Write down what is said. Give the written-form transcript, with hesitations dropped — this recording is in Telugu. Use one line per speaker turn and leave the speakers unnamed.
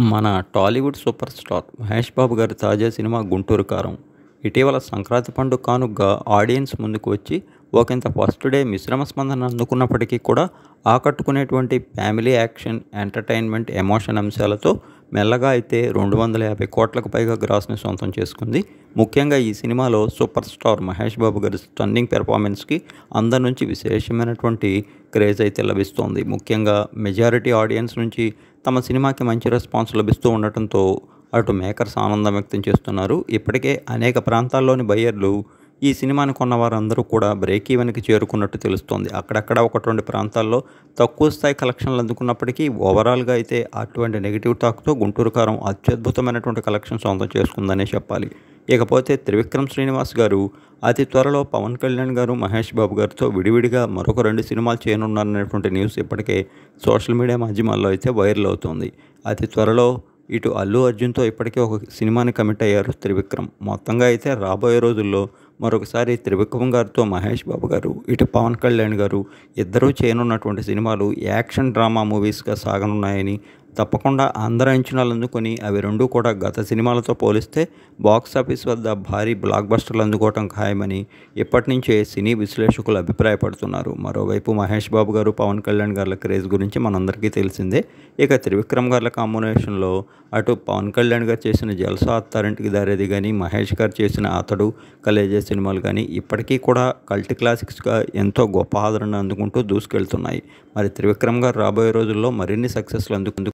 మన టాలీవుడ్ సూపర్ స్టార్ మహేష్ బాబు గారి తాజా సినిమా 'గుంటూరు కారం' ఇటీవల సంక్రాంతి పండుగ కానుకగా ఆడియన్స్ ముందుకు వచ్చి ఒకంత ఫస్ట్ డే మిశ్రమ స్పందన అందుకున్నప్పటికీ కూడా ఆకట్టుకునేటువంటి ఫ్యామిలీ యాక్షన్, ఎంటర్టైన్మెంట్, ఎమోషన్ అంశాలతో మెల్లగా అయితే 250 కోట్లకు పైగా గ్రాస్ని సొంతం చేసుకుంది. ముఖ్యంగా ఈ సినిమాలో సూపర్ స్టార్ మహేష్ బాబు గారి స్టన్నింగ్ పెర్ఫార్మెన్స్కి అందరి నుంచి విశేషమైనటువంటి క్రేజ్ అయితే లభిస్తోంది. ముఖ్యంగా మెజారిటీ ఆడియన్స్ నుంచి తమ సినిమాకి మంచి రెస్పాన్స్ లభిస్తూ ఉండటంతో అటు మేకర్స్ ఆనందం వ్యక్తం చేస్తున్నారు. ఇప్పటికే అనేక ప్రాంతాల్లోని బయ్యర్లు ఈ సినిమాని కొన్న వారందరూ కూడా బ్రేక్ ఈవెన్కి చేరుకున్నట్టు తెలుస్తోంది. అక్కడక్కడ 1-2 ప్రాంతాల్లో తక్కువ స్థాయి కలెక్షన్లు అందుకున్నప్పటికీ ఓవరాల్గా అయితే అటువంటి నెగిటివ్ టాక్తో 'గుంటూరు కారం' అత్యద్భుతమైనటువంటి కలెక్షన్ సొంతం చేసుకుందనే చెప్పాలి. ఇకపోతే త్రివిక్రమ్ శ్రీనివాస్ గారు అతి త్వరలో పవన్ కళ్యాణ్ గారు, మహేష్ బాబు గారితో విడివిడిగా మరొక 2 సినిమాలు చేయనున్నారనేటువంటి న్యూస్ ఇప్పటికే సోషల్ మీడియా మాధ్యమాల్లో అయితే వైరల్ అవుతుంది. అతి త్వరలో ఇటు అల్లు అర్జున్తో ఇప్పటికే ఒక సినిమాని కమిట్ అయ్యారు త్రివిక్రమ్. మొత్తంగా అయితే రాబోయే రోజుల్లో మరొకసారి త్రివిక్రమ్ గారితో మహేష్ బాబు గారు, ఇటు పవన్ కళ్యాణ్ గారు ఇద్దరూ చేయనున్నటువంటి సినిమాలు యాక్షన్ డ్రామా మూవీస్గా సాగనున్నాయని, తప్పకుండా అందరి అంచనాలు అందుకొని అవి రెండూ కూడా గత సినిమాలతో పోలిస్తే బాక్సాఫీస్ వద్ద భారీ బ్లాక్ బస్టర్లు అందుకోవటం ఖాయమని ఇప్పటి నుంచే సినీ విశ్లేషకులు అభిప్రాయపడుతున్నారు. మరోవైపు మహేష్ బాబు గారు, పవన్ కళ్యాణ్ గారి క్రేజ్ గురించి మనందరికీ తెలిసిందే. ఇక త్రివిక్రమ్ గారి కాంబినేషన్లో అటు పవన్ కళ్యాణ్ గారు చేసిన 'జల్సా అత్తారింటికి దారేది' కానీ, మహేష్ గారు చేసిన 'అతడు', 'కలేజా' సినిమాలు కానీ ఇప్పటికీ కూడా కల్ట్ క్లాసిక్స్గా ఎంతో గొప్ప ఆదరణ అందుకుంటూ దూసుకెళ్తున్నాయి. మరి త్రివిక్రమ్ గారు రాబోయే రోజుల్లో మరిన్ని సక్సెస్లు